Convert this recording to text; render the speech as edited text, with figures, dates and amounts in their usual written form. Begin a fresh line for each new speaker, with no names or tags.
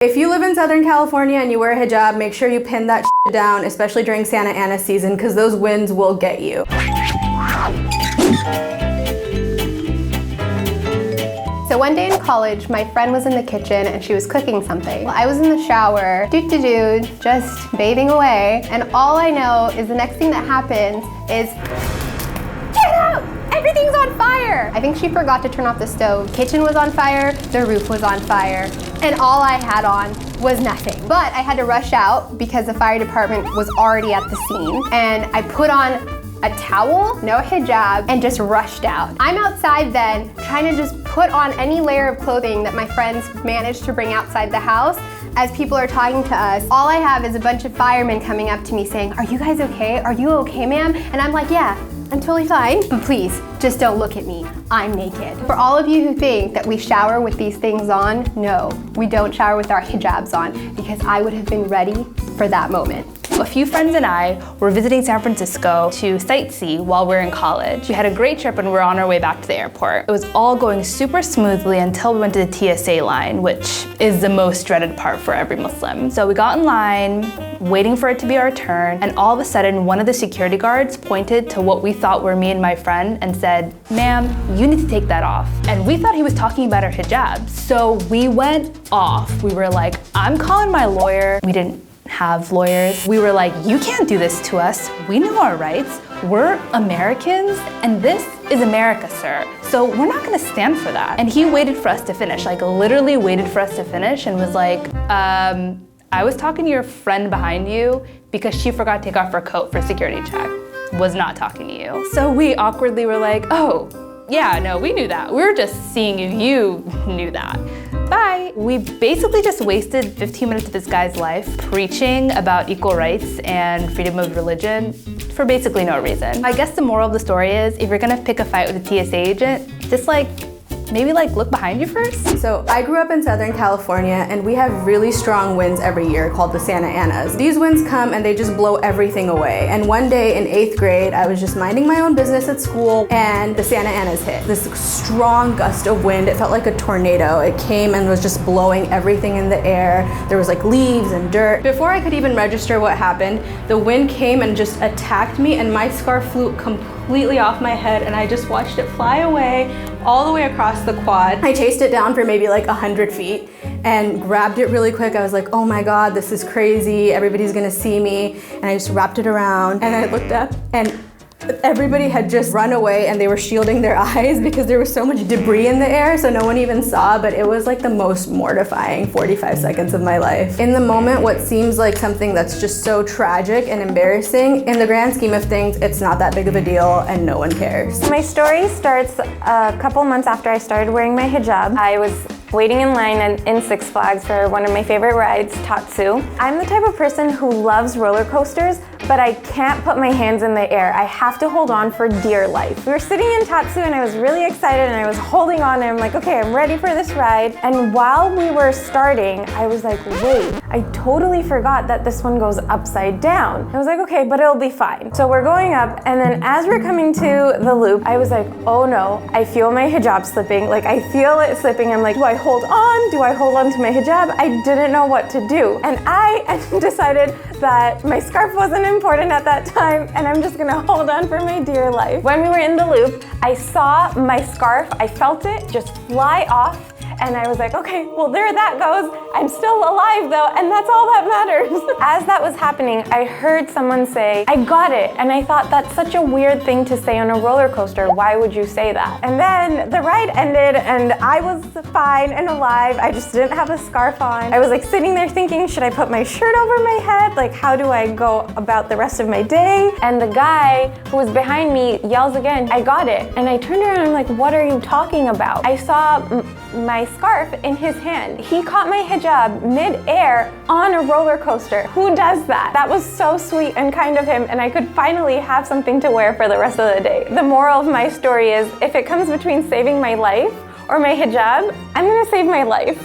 If you live in Southern California and you wear a hijab, make sure you pin that shit down, especially during Santa Ana season, because those winds will get you.
So one day in college, my friend was in the kitchen and she was cooking something. I was in the shower, just bathing away, and all I know is the next thing that happens is, get out! Everything's on fire! I think she forgot to turn off the stove. Kitchen was on fire, the roof was on fire, and all I had on was nothing. But I had to rush out because the fire department was already at the scene, and I put on a towel, no hijab, and just rushed out. I'm outside then, trying to just put on any layer of clothing that my friends managed to bring outside the house. As people are talking to us, all I have is a bunch of firemen coming up to me saying, "Are you guys okay? Are you okay, ma'am?" And I'm like, "Yeah, I'm totally fine, but please, just don't look at me. I'm naked." For all of you who think that we shower with these things on, no, we don't shower with our hijabs on, because I would have been ready for that moment.
A few friends and I were visiting San Francisco to sightsee while we were in college. We had a great trip and we were on our way back to the airport. It was all going super smoothly until we went to the TSA line, which is the most dreaded part for every Muslim. So we got in line, waiting for it to be our turn, and all of a sudden one of the security guards pointed to what we thought were me and my friend and said, "Ma'am, you need to take that off." And we thought he was talking about our hijabs. So we went off. We were like, "I'm calling my lawyer." We didn't have lawyers. We were like, "You can't do this to us. We know our rights. We're Americans, and this is America, sir. So we're not gonna stand for that." And he waited for us to finish, like literally waited for us to finish and was like, I was talking to your friend behind you because she forgot to take off her coat for security check. Was not talking to you." So we awkwardly were like, "Oh, yeah, no, we knew that. We were just seeing if you knew that. Bye." We basically just wasted 15 minutes of this guy's life preaching about equal rights and freedom of religion for basically no reason. I guess the moral of the story is, if you're gonna pick a fight with a TSA agent, just maybe look behind you first.
So I grew up in Southern California and we have really strong winds every year called the Santa Anas. These winds come and they just blow everything away. And one day in 8th grade, I was just minding my own business at school and the Santa Anas hit. This strong gust of wind, it felt like a tornado. It came and was just blowing everything in the air. There was leaves and dirt. Before I could even register what happened, the wind came and just attacked me and my scarf flew completely off my head and I just watched it fly away all the way across the quad. I chased it down for maybe 100 feet and grabbed it really quick. I was like, "Oh my God, this is crazy. Everybody's gonna see me." And I just wrapped it around and I looked up and everybody had just run away and they were shielding their eyes because there was so much debris in the air, so no one even saw, but it was the most mortifying 45 seconds of my life. In the moment, what seems like something that's just so tragic and embarrassing, in the grand scheme of things, it's not that big of a deal and no one cares.
My story starts a couple months after I started wearing my hijab. I was waiting in line in Six Flags for one of my favorite rides, Tatsu. I'm the type of person who loves roller coasters, but I can't put my hands in the air. I have to hold on for dear life. We were sitting in Tatsu and I was really excited and I was holding on and I'm like, okay, I'm ready for this ride. And while we were starting, I was like, wait, I totally forgot that this one goes upside down. I was like, okay, but it'll be fine. So we're going up and then as we're coming to the loop, I was like, oh no, I feel my hijab slipping. I feel it slipping. I'm like, do I hold on? Do I hold on to my hijab? I didn't know what to do. And I decided that my scarf wasn't important at that time and I'm just gonna hold on for my dear life. When we were in the loop, I saw my scarf, I felt it just fly off and I was like, okay, well there that goes. I'm still alive though, and that's all that matters. As that was happening, I heard someone say, "I got it." And I thought, that's such a weird thing to say on a roller coaster. Why would you say that? And then the ride ended and I was fine and alive. I just didn't have a scarf on. I was sitting there thinking, should I put my shirt over my head? How do I go about the rest of my day? And the guy who was behind me yells again, "I got it." And I turned around and I'm like, what are you talking about? I saw my scarf in his hand. He caught my hijab mid-air on a roller coaster. Who does that? That was so sweet and kind of him, and I could finally have something to wear for the rest of the day. The moral of my story is, if it comes between saving my life or my hijab, I'm gonna save my life.